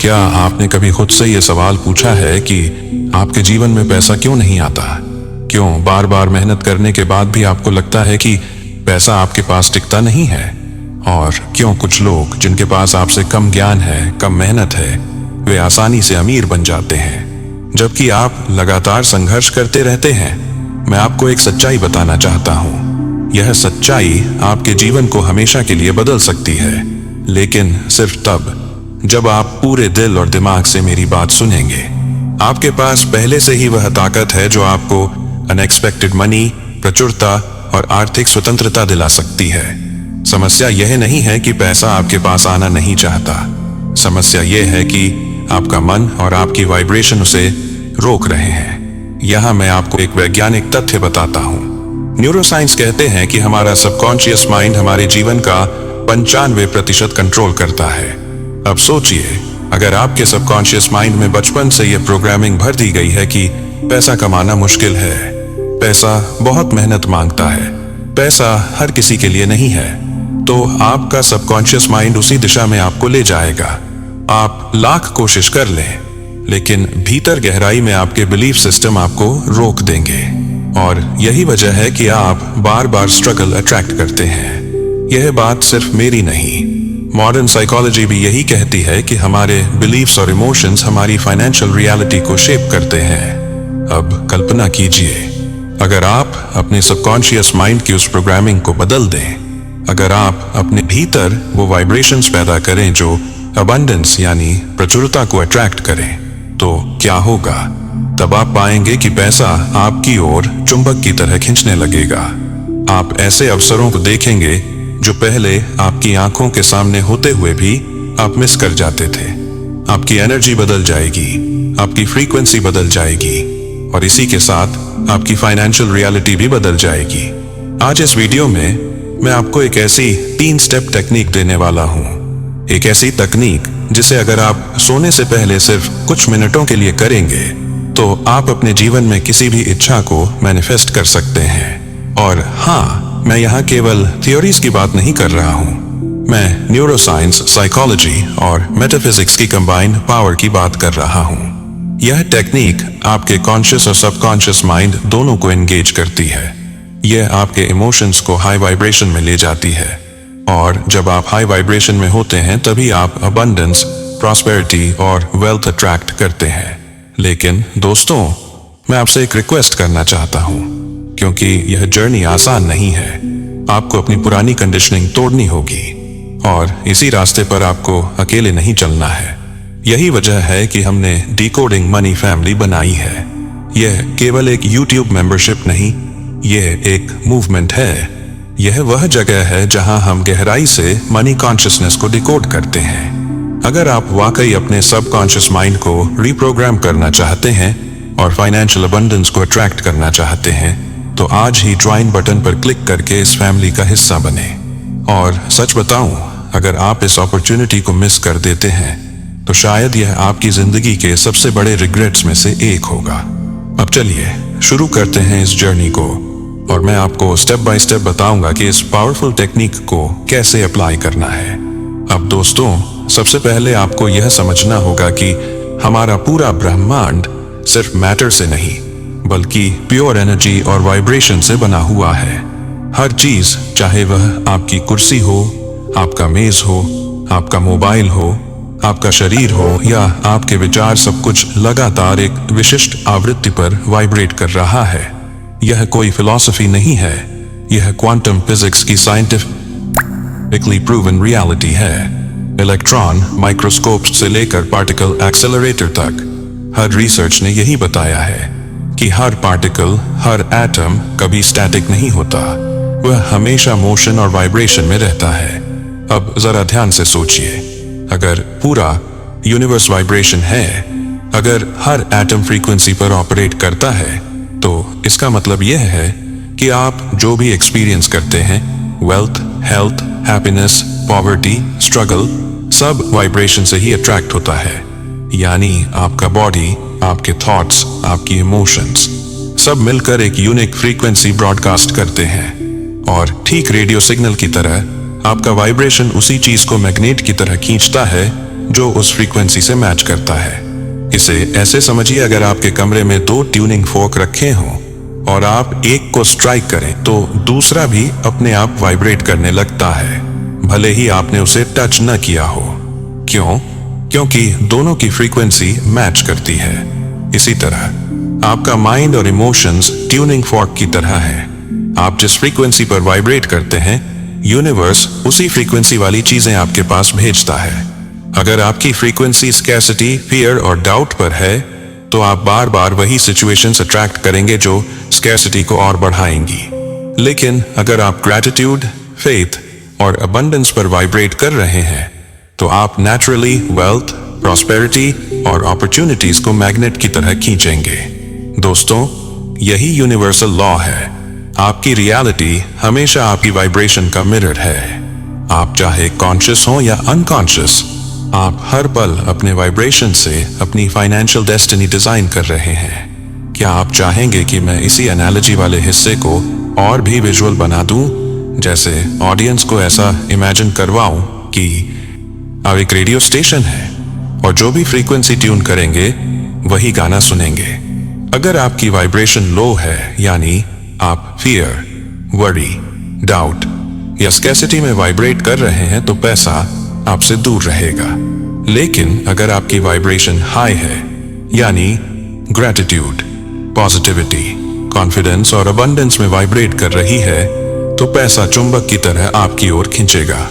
क्या आपने कभी खुद से ये सवाल पूछा है कि आपके जीवन में पैसा क्यों नहीं आता? क्यों बार बार मेहनत करने के बाद भी आपको लगता है कि पैसा आपके पास टिकता नहीं है? और क्यों कुछ लोग जिनके पास आपसे कम ज्ञान है, कम मेहनत है, वे आसानी से अमीर बन जाते हैं, जबकि आप लगातार संघर्ष करते रहते हैं? मैं आपको एक सच्चाई बताना चाहता हूँ। यह सच्चाई आपके जीवन को हमेशा के लिए बदल सकती है, लेकिन सिर्फ तब जब आप पूरे दिल और दिमाग से मेरी बात सुनेंगे। आपके पास पहले से ही वह ताकत है जो आपको अनएक्सपेक्टेड मनी, प्रचुरता और आर्थिक स्वतंत्रता दिला सकती है। समस्या यह नहीं है कि पैसा आपके पास आना नहीं चाहता। समस्या यह है कि आपका मन और आपकी वाइब्रेशन उसे रोक रहे हैं। यहाँ मैं आपको एक वैज्ञानिक तथ्य बताता हूँ। न्यूरोसाइंस कहते हैं कि हमारा सबकॉन्शियस माइंड हमारे जीवन का 95% कंट्रोल करता है। अब सोचिए, अगर आपके सबकॉन्शियस माइंड में बचपन से यह प्रोग्रामिंग भर दी गई है कि पैसा कमाना मुश्किल है, पैसा बहुत मेहनत मांगता है, पैसा हर किसी के लिए नहीं है, तो आपका सबकॉन्शियस माइंड उसी दिशा में आपको ले जाएगा। आप लाख कोशिश कर लें, लेकिन भीतर गहराई में आपके बिलीफ सिस्टम आपको रोक देंगे। और यही वजह है कि आप बार बार स्ट्रगल अट्रैक्ट करते हैं। यह बात सिर्फ मेरी नहीं, मॉडर्न साइकोलॉजी भी यही कहती है कि हमारे बिलीफ्स और इमोशंस हमारी फाइनेंशियल रियलिटी को शेप करते हैं। अब कल्पना कीजिए, अगर आप अपने सबकॉन्शियस माइंड की उस प्रोग्रामिंग को बदल दें, अगर आप अपने भीतर वो वाइब्रेशंस पैदा करें जो अबंडेंस यानी प्रचुरता को अट्रैक्ट करें, तो क्या होगा? तब आप पाएंगे कि पैसा आपकी ओर चुंबक की तरह खींचने लगेगा। आप ऐसे अवसरों को देखेंगे जो पहले आपकी आंखों के सामने होते हुए भी आप मिस कर जाते थे। आपकी एनर्जी बदल जाएगी, आपकी फ्रीक्वेंसी बदल जाएगी, और इसी के साथ आपकी फाइनेंशियल रियलिटी भी बदल जाएगी। आज इस वीडियो में मैं आपको एक ऐसी 3 स्टेप टेक्निक देने वाला हूँ। एक ऐसी तकनीक जिसे अगर आप सोने से पहले सिर्फ कुछ मिनटों के लिए करेंगे, तो आप अपने जीवन में किसी भी इच्छा को मैनिफेस्ट कर सकते हैं। और हाँ, मैं यहाँ केवल थ्योरीज की बात नहीं कर रहा हूँ, मैं न्यूरोसाइंस, साइकोलॉजी और मेटाफिजिक्स की कंबाइंड पावर की बात कर रहा हूँ। यह टेक्निक आपके कॉन्शियस और सबकॉन्शियस माइंड दोनों को एंगेज करती है। यह आपके इमोशंस को हाई वाइब्रेशन में ले जाती है, और जब आप हाई वाइब्रेशन में होते हैं तभी आप अबंडेंस, प्रॉस्पेरिटी और वेल्थ अट्रैक्ट करते हैं। लेकिन दोस्तों, मैं आपसे एक रिक्वेस्ट करना चाहता हूँ, क्योंकि यह जर्नी आसान नहीं है। आपको अपनी पुरानी कंडीशनिंग तोड़नी होगी, और इसी रास्ते पर आपको अकेले नहीं चलना है। यही वजह है कि हमने डिकोडिंग मनी फैमिली बनाई है। यह केवल एक YouTube मेंबरशिप नहीं, यह एक मूवमेंट है। यह वह जगह है जहां हम गहराई से मनी कॉन्शियसनेस को डिकोड करते हैं। अगर आप वाकई अपने सबकॉन्शियस माइंड को रीप्रोग्राम करना चाहते हैं और फाइनेंशियल अबंडेंस को अट्रैक्ट करना चाहते हैं, तो आज ही ज्वाइन बटन पर क्लिक करके इस फैमिली का हिस्सा बने। और सच बताऊं, अगर आप इस अपॉर्चुनिटी को मिस कर देते हैं, तो शायद यह आपकी जिंदगी के सबसे बड़े रिग्रेट्स में से एक होगा। अब चलिए शुरू करते हैं इस जर्नी को, और मैं आपको स्टेप बाय स्टेप बताऊंगा कि इस पावरफुल टेक्निक को कैसे अप्लाई करना है। अब दोस्तों, सबसे पहले आपको यह समझना होगा कि हमारा पूरा ब्रह्मांड सिर्फ मैटर से नहीं, बल्कि प्योर एनर्जी और वाइब्रेशन से बना हुआ है। हर चीज, चाहे वह आपकी कुर्सी हो, आपका मेज हो, आपका मोबाइल हो, आपका शरीर हो या आपके विचार, सब कुछ लगातार एक विशिष्ट आवृत्ति पर वाइब्रेट कर रहा है। यह कोई फिलॉसफी नहीं है, यह क्वांटम फिजिक्स की साइंटिफिकली प्रूवन रियलिटी है। इलेक्ट्रॉन माइक्रोस्कोप से लेकर पार्टिकल एक्सेलरेटर तक हर रिसर्च ने यही बताया है कि हर पार्टिकल, हर एटम कभी स्टैटिक नहीं होता, वह हमेशा मोशन और वाइब्रेशन में रहता है। अब जरा ध्यान से सोचिए, अगर पूरा यूनिवर्स वाइब्रेशन है, अगर हर एटम फ्रीक्वेंसी पर ऑपरेट करता है, तो इसका मतलब यह है कि आप जो भी एक्सपीरियंस करते हैं, wealth, health, happiness, poverty, struggle, सब वाइब्रेशन से ही अट्रैक्ट होता है। यानी आपका बॉडी, आपके थॉट्स, आपकी इमोशंस सब मिलकर एक यूनिक फ्रीक्वेंसी ब्रॉडकास्ट करते हैं। और ठीक रेडियो सिग्नल की तरह आपका वाइब्रेशन उसी चीज को मैग्नेट की तरह खींचता है जो उस फ्रीक्वेंसी से मैच करता है। इसे ऐसे समझिए, अगर आपके कमरे में 2 ट्यूनिंग फोर्क रखे हों और आप एक को स्ट्राइक करें तो दूसरा भी अपने आप वाइब्रेट करने लगता है, भले ही आपने उसे टच न किया हो। क्यों? क्योंकि दोनों की फ्रीक्वेंसी मैच करती है। इसी तरह आपका माइंड और इमोशंस ट्यूनिंग फॉर्क की तरह है। आप जिस फ्रीक्वेंसी पर वाइब्रेट करते हैं, यूनिवर्स उसी फ्रीक्वेंसी वाली चीजें आपके पास भेजता है। अगर आपकी फ्रीक्वेंसी स्कैर्सिटी, फियर और डाउट पर है, तो आप बार बार वही सिचुएशंस अट्रैक्ट करेंगे जो स्कैर्सिटी को और बढ़ाएंगी। लेकिन अगर आप ग्रैटिट्यूड, फेथ और अबंडेंस पर वाइब्रेट कर रहे हैं, तो आप नेचुरली वेल्थ, प्रॉस्पेरिटी और अपॉर्चुनिटीज को मैग्नेट की तरह खींचेंगे। दोस्तों, यही यूनिवर्सल लॉ है। आपकी रियलिटी हमेशा आपकी वाइब्रेशन का मिरर है। आप चाहे कॉन्शियस हो या अनकॉन्शियस, आप हर पल अपने वाइब्रेशन से अपनी फाइनेंशियल डेस्टिनी डिजाइन कर रहे हैं। क्या आप चाहेंगे कि मैं इसी एनालॉजी वाले हिस्से को और भी विजुअल बना दूं? जैसे ऑडियंस को ऐसा इमेजिन करवाऊं कि अब एक रेडियो स्टेशन है और जो भी फ्रीक्वेंसी ट्यून करेंगे वही गाना सुनेंगे। अगर आपकी वाइब्रेशन लो है, यानी आप फियर, वरी, डाउट या स्कैर्सिटी में वाइब्रेट कर रहे हैं, तो पैसा आपसे दूर रहेगा। लेकिन अगर आपकी वाइब्रेशन हाई है, यानी ग्रैटिट्यूड, पॉजिटिविटी, कॉन्फिडेंस और अबंडेंस में वाइब्रेट कर रही है, तो पैसा चुंबक की तरह आपकी ओर खींचेगा।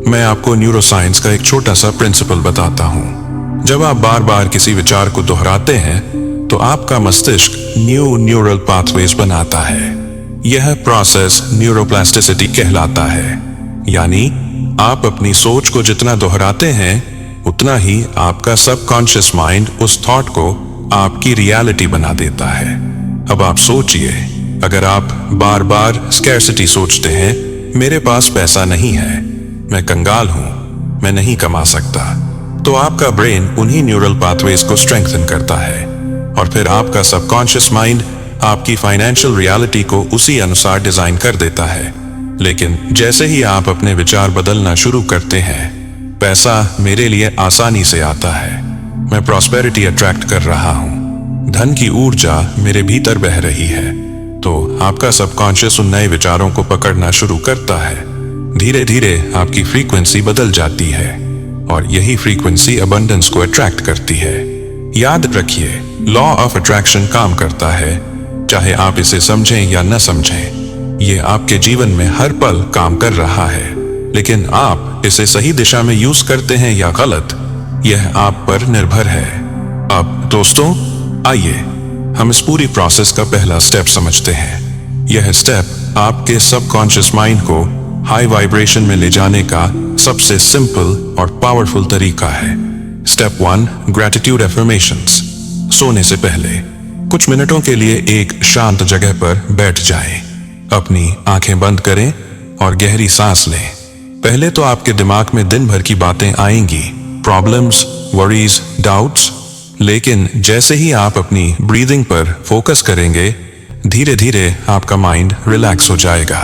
मैं आपको न्यूरोसाइंस का एक छोटा सा प्रिंसिपल बताता हूं। जब आप बार बार किसी विचार को दोहराते हैं, तो आपका मस्तिष्क न्यूरल पाथवेज बनाता है। यह प्रोसेस न्यूरोप्लास्टिसिटी कहलाता है, यानी आप अपनी सोच को जितना दोहराते हैं, उतना ही आपका सबकॉन्शियस माइंड उस थॉट को आपकी रियलिटी बना देता है। अब आप सोचिए, अगर आप बार बार स्कैर्सिटी सोचते हैं, मेरे पास पैसा नहीं है, मैं कंगाल हूं, मैं नहीं कमा सकता, तो आपका ब्रेन उन्हीं न्यूरल पाथवेज को स्ट्रेंथन करता है और फिर आपका सबकॉन्शियस माइंड आपकी फाइनेंशियल रियलिटी को उसी अनुसार डिजाइन कर देता है। लेकिन जैसे ही आप अपने विचार बदलना शुरू करते हैं, पैसा मेरे लिए आसानी से आता है, मैं प्रॉस्पेरिटी अट्रैक्ट कर रहा हूं, धन की ऊर्जा मेरे भीतर बह रही है, तो आपका सबकॉन्शियस उन नए विचारों को पकड़ना शुरू करता है। धीरे धीरे आपकी फ्रीक्वेंसी बदल जाती है और यही फ्रीक्वेंसी अबंडेंस को अट्रैक्ट करती है। याद रखिए, लॉ ऑफ अट्रैक्शन काम करता है, चाहे आप इसे समझें या न समझें। ये आपके जीवन में हर पल काम कर रहा है, लेकिन आप इसे सही दिशा में यूज करते हैं या गलत, यह आप पर निर्भर है। अब दोस्तों, आइए हम इस पूरी प्रोसेस का पहला स्टेप समझते हैं। यह स्टेप आपके सबकॉन्शियस माइंड को हाई वाइब्रेशन में ले जाने का सबसे सिंपल और पावरफुल तरीका है। Step 1, gratitude affirmations. सोने से पहले कुछ मिनटों के लिए एक शांत जगह पर बैठ जाएं। अपनी आंखें बंद करें और गहरी सांस लें। पहले तो आपके दिमाग में दिन भर की बातें आएंगी, प्रॉब्लम्स, वरीज, डाउट्स, लेकिन जैसे ही आप अपनी ब्रीदिंग पर फोकस करेंगे, धीरे धीरे आपका माइंड रिलैक्स हो जाएगा।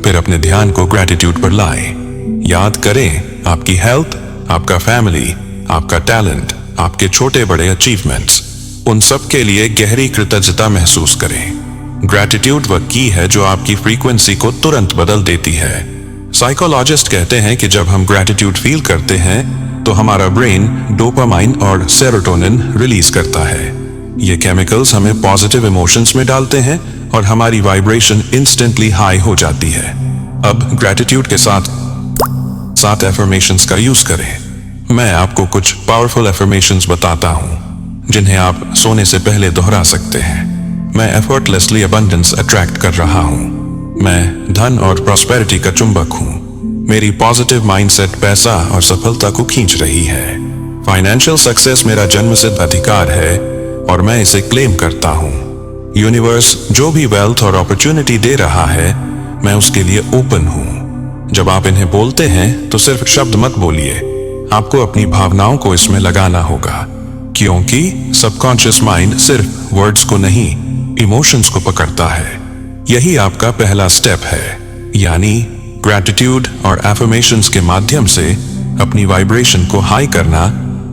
फिर अपने ध्यान को ग्रैटिट्यूड पर लाएं। याद करें आपकी हेल्थ, आपका फैमिली, आपका टैलेंट, आपके छोटे बड़े अचीवमेंट्स, उन सब के लिए गहरी कृतज्ञता महसूस करें। ग्रैटिट्यूड वह की है जो आपकी फ्रीक्वेंसी को तुरंत बदल देती है। साइकोलॉजिस्ट कहते हैं कि जब हम ग्रैटिट्यूड फील करते हैं, तो हमारा ब्रेन डोपामाइन और सेरोटोनिन रिलीज करता है। ये केमिकल्स हमें पॉजिटिव इमोशंस में डालते हैं और हमारी वाइब्रेशन इंस्टेंटली हाई हो जाती है। अब ग्रैटिट्यूड के साथ एफर्मेशंस का यूज करें। मैं आपको कुछ पावरफुल एफर्मेशंस बताता हूं, जिन्हें आप सोने से पहले दोहरा सकते हैं। मैं एफर्टलेसली अबंडेंस अट्रैक्ट कर रहा हूं। मैं धन और प्रॉस्पेरिटी का चुंबक हूं। मेरी पॉजिटिव माइंडसेट पैसा और सफलता को खींच रही है। फाइनेंशियल सक्सेस मेरा जन्मसिद्ध अधिकार है और मैं इसे क्लेम करता हूं। यूनिवर्स जो भी वेल्थ और अपॉर्चुनिटी दे रहा है, मैं उसके लिए ओपन हूं। जब आप इन्हें बोलते हैं, तो सिर्फ शब्द मत बोलिए, आपको अपनी भावनाओं को इसमें लगाना होगा, क्योंकि सबकॉन्शियस माइंड सिर्फ वर्ड्स को नहीं, इमोशंस को पकड़ता है। यही आपका पहला स्टेप है, यानी ग्रैटिट्यूड और एफर्मेशंस के माध्यम से अपनी वाइब्रेशन को हाई करना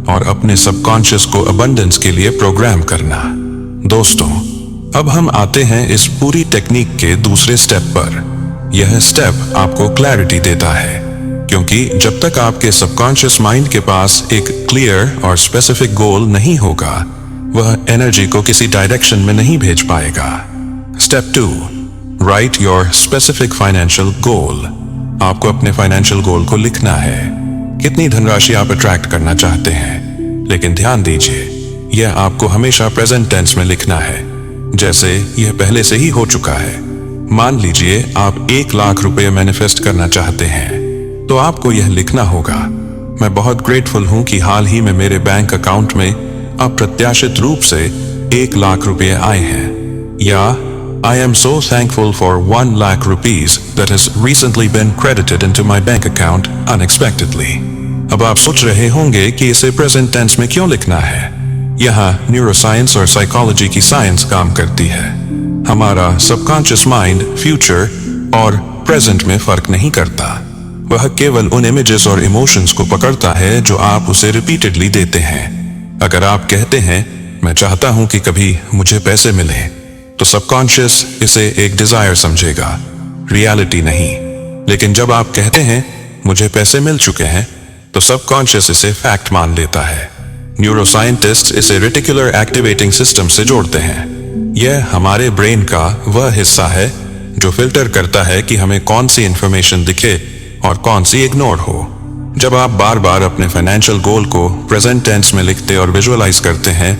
और अपने सबकॉन्शियस को अबंडेंस के लिए प्रोग्राम करना। दोस्तों, अब हम आते हैं इस पूरी टेक्निक के दूसरे स्टेप पर। यह स्टेप आपको क्लैरिटी देता है, क्योंकि जब तक आपके सबकॉन्शियस माइंड के पास एक क्लियर और स्पेसिफिक गोल नहीं होगा, वह एनर्जी को किसी डायरेक्शन में नहीं भेज पाएगा। Step 2, right your specific financial goal. आपको अपने फाइनेंशियल गोल को लिखना है। कितनी धनराशि आप अट्रैक्ट करना चाहते हैं, लेकिन ध्यान दीजिए, यह आपको हमेशा प्रेजेंट टेंस में लिखना है, जैसे यह पहले से ही हो चुका है। मान लीजिए आप 1 लाख रुपए मैनिफेस्ट करना चाहते हैं, तो आपको यह लिखना होगा, मैं बहुत ग्रेटफुल हूं कि हाल ही में मेरे बैंक अकाउंट में अप्रत्याशित रूप से 1 लाख रुपए आए हैं, या I am so thankful for 1 lakh rupees that has recently been credited into my bank account unexpectedly. अब आप सोच रहे होंगे कि इसे प्रेजेंट टेंस में क्यों लिखना है। यहाँ न्यूरोसाइंस और साइकोलॉजी की साइंस काम करती है। हमारा सबकॉन्शियस माइंड फ्यूचर और प्रेजेंट में फर्क नहीं करता। वह केवल उन इमेजेस और इमोशंस को पकड़ता है जो आप उसे रिपीटेडली देते हैं। अगर आप कहते हैं, मैं चाहता हूं कि कभी मुझे पैसे मिले, तो सबकॉन्शियस इसे एक डिजायर समझेगा, रियलिटी नहीं। लेकिन जब आप कहते हैं, मुझे पैसे मिल चुके हैं, तो सबकॉन्शियस इसे फैक्ट मान लेता है। न्यूरोसाइंटिस्ट इसे रेटिकुलर एक्टिवेटिंग सिस्टम से जोड़ते हैं। यह हमारे ब्रेन का वह हिस्सा है जो फिल्टर करता है कि हमें कौन सी इंफॉर्मेशन दिखे और कौन सी इग्नोर हो। जब आप बार बार अपने फाइनेंशियल गोल को प्रेजेंट टेंस में लिखते और विजुअलाइज करते हैं,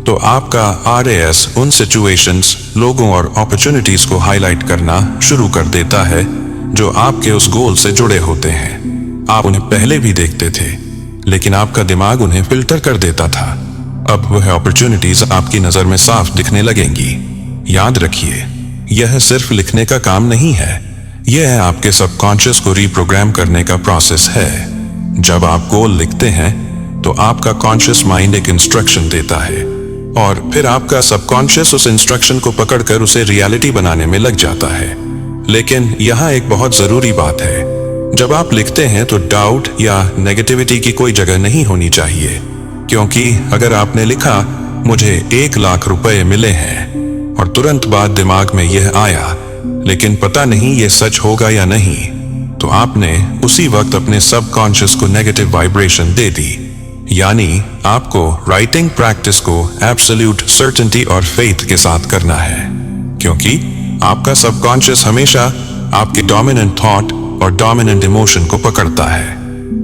तो आपका RAS उन सिचुएशंस, लोगों और अपॉर्चुनिटीज को हाईलाइट करना शुरू कर देता है जो आपके उस गोल से जुड़े होते हैं। आप उन्हें पहले भी देखते थे, लेकिन आपका दिमाग उन्हें फिल्टर कर देता था। अब वह अपॉर्चुनिटीज आपकी नजर में साफ दिखने लगेंगी। याद रखिए, यह सिर्फ लिखने का काम नहीं है, यह आपके सबकॉन्शियस को रीप्रोग्राम करने का प्रोसेस है। जब आप गोल लिखते हैं, तो आपका कॉन्शियस माइंड एक इंस्ट्रक्शन देता है, और फिर आपका सबकॉन्शियस उस इंस्ट्रक्शन को पकड़कर उसे रियलिटी बनाने में लग जाता है। लेकिन यहाँ एक बहुत जरूरी बात है, जब आप लिखते हैं तो डाउट या नेगेटिविटी की कोई जगह नहीं होनी चाहिए, क्योंकि अगर आपने लिखा, मुझे 1 लाख रुपए मिले हैं, और तुरंत बाद दिमाग में यह आया, लेकिन पता नहीं ये सच होगा या नहीं, तो आपने उसी वक्त अपने सबकॉन्शियस को नेगेटिव वाइब्रेशन दे दी। यानी आपको राइटिंग प्रैक्टिस को एब्सोल्यूट सर्टेनिटी और फेथ के साथ करना है, क्योंकि आपका सबकॉन्शियस हमेशा आपके डोमिनेंट थॉट और डोमिनेंट इमोशन को पकड़ता है।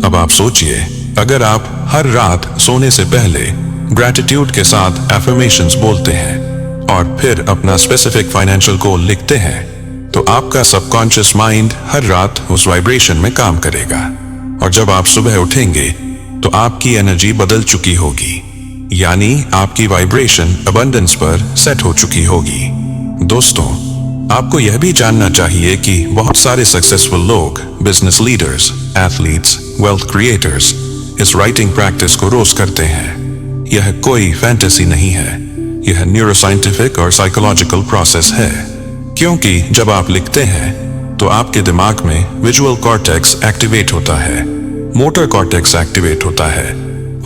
अब आप सोचिए, अगर आप हर रात सोने से पहले ग्रैटिट्यूड के साथ एफर्मेशंस बोलते हैं और फिर अपना स्पेसिफिक फाइनेंशियल गोल लिखते हैं, तो आपका सबकॉन्शियस माइंड हर रात उस वाइब्रेशन में काम करेगा, और जब आप सुबह उठेंगे तो आपकी एनर्जी बदल चुकी होगी, यानी आपकी वाइब्रेशन अबंडेंस पर सेट हो चुकी होगी। दोस्तों, आपको यह भी जानना चाहिए कि बहुत सारे सक्सेसफुल लोग, business leaders, athletes, wealth creators इस राइटिंग प्रैक्टिस को रोज करते हैं। यह कोई फैंटेसी नहीं है, यह न्यूरोसाइंटिफिक और साइकोलॉजिकल प्रोसेस है, क्योंकि जब आप लिखते हैं तो आपके दिमाग में विजुअल कॉर्टेक्स एक्टिवेट होता है, मोटर कॉर्टेक्स एक्टिवेट होता है,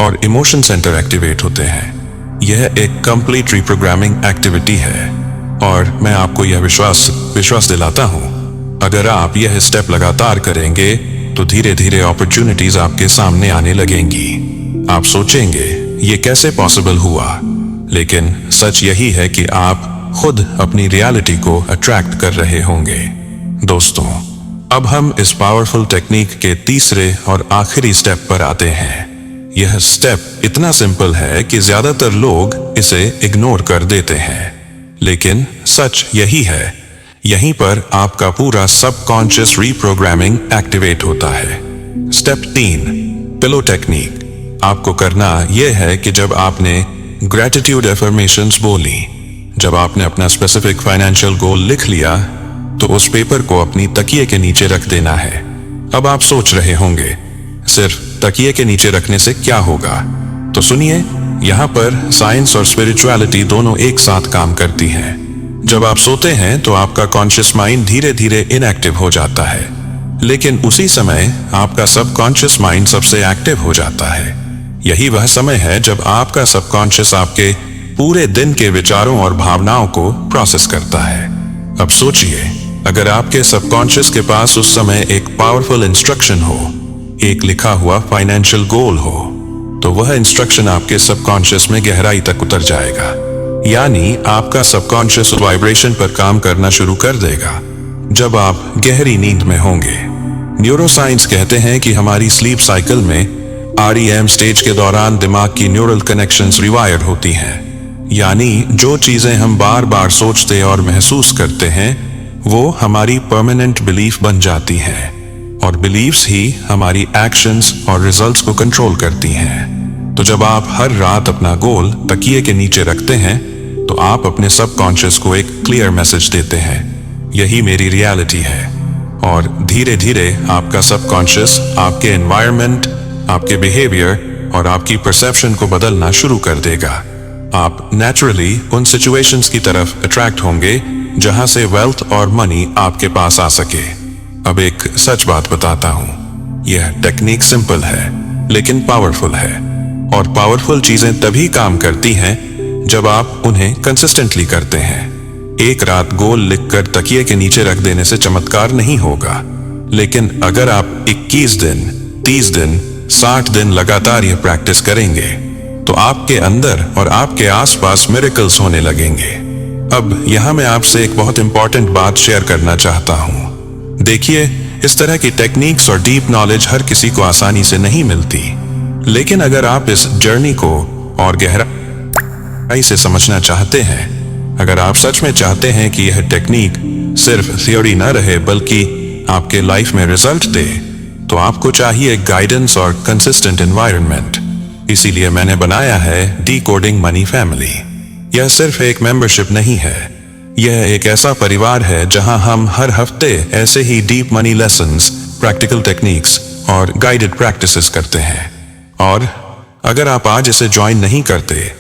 और इमोशन सेंटर एक्टिवेट होते हैं। यह एक कंप्लीट रीप्रोग्रामिंग एक्टिविटी है, और मैं आपको यह विश्वास दिलाता हूं, अगर आप यह स्टेप लगातार करेंगे तो धीरे धीरे अपॉर्चुनिटीज आपके सामने आने लगेंगी। आप सोचेंगे, ये कैसे पॉसिबल हुआ, लेकिन सच यही है कि आप खुद अपनी रियलिटी को अट्रैक्ट कर रहे होंगे। दोस्तों, अब हम इस पावरफुल टेक्निक के तीसरे और आखिरी स्टेप पर आते हैं। यह स्टेप इतना सिंपल है कि ज्यादातर लोग इसे इग्नोर कर देते हैं, लेकिन सच यही है, यहीं पर आपका पूरा सबकॉन्शियस रीप्रोग्रामिंग एक्टिवेट होता है। Step 3, pillow technique. आपको करना यह है कि जब आपने ग्रैटिट्यूड एफर्मेशंस बोली, जब आपने अपना स्पेसिफिक फाइनेंशियल गोल लिख लिया, तो उस पेपर को अपनी तकिए के नीचे रख देना है। अब आप सोच रहे होंगे, सिर्फ तकिए के नीचे रखने से क्या होगा? तो सुनिए, यहाँ पर साइंस और स्पिरिचुअलिटी दोनों एक साथ काम करती हैं। जब आप सोते हैं तो आपका कॉन्शियस माइंड धीरे धीरे इनएक्टिव हो जाता है, लेकिन उसी समय आपका सबकॉन्शियस माइंड सबसे एक्टिव हो जाता है। यही वह समय है जब आपका सबकॉन्शियस आपके पूरे दिन के विचारों और भावनाओं को प्रोसेस करता है। अब सोचिए, अगर आपके सबकॉन्शियस के पास उस समय एक पावरफुल इंस्ट्रक्शन हो, एक लिखा हुआ फाइनेंशियल गोल हो, तो वह इंस्ट्रक्शन आपके सबकॉन्शियस में गहराई तक उतर जाएगा। यानी आपका सबकॉन्शियस वाइब्रेशन पर काम करना शुरू कर देगा जब आप गहरी नींद में होंगे। न्यूरोसाइंस कहते हैं कि हमारी स्लीप साइकिल में REM स्टेज के दौरान दिमाग की न्यूरल कनेक्शंस रिवायर होती हैं। यानी जो चीजें हम बार बार सोचते और महसूस करते हैं वो हमारी परमानेंट बिलीफ बन जाती हैं, और बिलीफ्स ही हमारी एक्शंस और रिजल्ट्स को कंट्रोल करती हैं। तो जब आप हर रात अपना गोल तकिए के नीचे रखते हैं तो आप अपने सबकॉन्शियस को एक क्लियर मैसेज देते हैं, यही मेरी रियलिटी है। और धीरे धीरे आपका सबकॉन्शियस आपके एनवायरनमेंट, आपके बिहेवियर और आपकी परसेप्शन को बदलना शुरू कर देगा। आप नेचुरली उन सिचुएशंस की तरफ अट्रैक्ट होंगे जहां से वेल्थ और मनी आपके पास आ सके। अब एक सच बात बताता हूं, यह टेक्निक सिंपल है लेकिन पावरफुल है, और पावरफुल चीजें तभी काम करती हैं जब आप उन्हें कंसिस्टेंटली करते हैं। एक रात गोल लिखकर तकिए के नीचे रख देने से चमत्कार नहीं होगा, लेकिन अगर आप 21 दिन, 30 दिन, 60 दिन लगातार यह प्रैक्टिस करेंगे तो आपके अंदर और आपके आसपास मिरेकल्स होने लगेंगे। अब यहां मैं आपसे एक बहुत इंपॉर्टेंट बात शेयर करना चाहता हूं। देखिए, इस तरह की टेक्निक्स और डीप नॉलेज हर किसी को आसानी से नहीं मिलती, लेकिन अगर आप इस जर्नी को और गहराई से समझना चाहते हैं, अगर आप सच में चाहते हैं कि यह टेक्निक सिर्फ थ्योरी न रहे बल्कि आपके लाइफ में रिजल्ट दे, तो आपको चाहिए गाइडेंस और कंसिस्टेंट एनवायरनमेंट। इसीलिए मैंने बनाया है डिकोडिंग मनी फैमिली। यह सिर्फ एक मेंबरशिप नहीं है, यह एक ऐसा परिवार है जहां हम हर हफ्ते ऐसे ही deep money lessons, practical techniques और गाइडेड प्रैक्टिसेस करते हैं। और अगर आप आज इसे ज्वाइन नहीं करते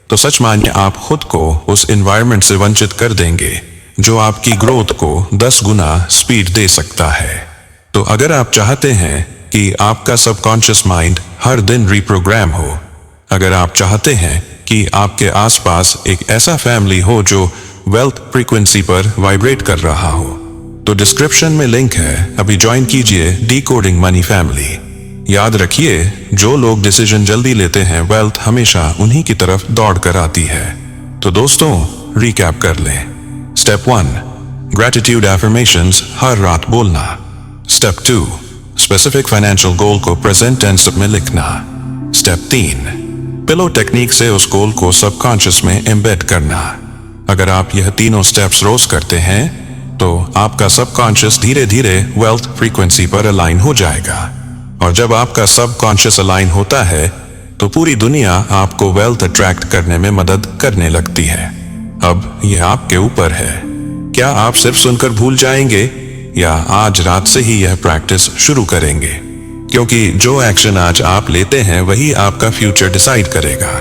तो सच मानिए आप खुद को उस एनवायरनमेंट से वंचित कर देंगे जो आपकी ग्रोथ को 10 गुना स्पीड दे सकता है। तो अगर आप चाहते हैं कि आपका सबकॉन्शियस माइंड हर दिन रिप्रोग्राम हो, अगर आप चाहते हैं कि आपके आसपास एक ऐसा फैमिली हो जो वेल्थ फ्रीक्वेंसी पर वाइब्रेट कर रहा हो, तो डिस्क्रिप्शन में लिंक है, अभी ज्वाइन कीजिए डिकोडिंग मनी फैमिली। याद रखिए, जो लोग डिसीजन जल्दी लेते हैं, वेल्थ हमेशा उन्हीं की तरफ दौड़ कर आती है। तो दोस्तों, रिकैप कर लें। स्टेप 1, ग्रैटिट्यूड एफर्मेशंस हर रात बोलना। स्टेप 2, स्पेसिफिक फाइनेंशियल गोल को प्रेजेंट टेंस में लिखना। स्टेप 3, पिलो टेक्निक से उस गोल को सबकॉन्शियस में एम्बेड करना। अगर आप यह तीनों स्टेप्स रोज करते हैं तो आपका सबकॉन्शियस धीरे धीरे वेल्थ फ्रीक्वेंसी पर अलाइन हो जाएगा, और जब आपका सबकॉन्शियस अलाइन होता है तो पूरी दुनिया आपको वेल्थ अट्रैक्ट करने में मदद करने लगती है। अब यह आपके ऊपर है, क्या आप सिर्फ सुनकर भूल जाएंगे या आज रात से ही यह प्रैक्टिस शुरू करेंगे? क्योंकि जो एक्शन आज आप लेते हैं वही आपका फ्यूचर डिसाइड करेगा।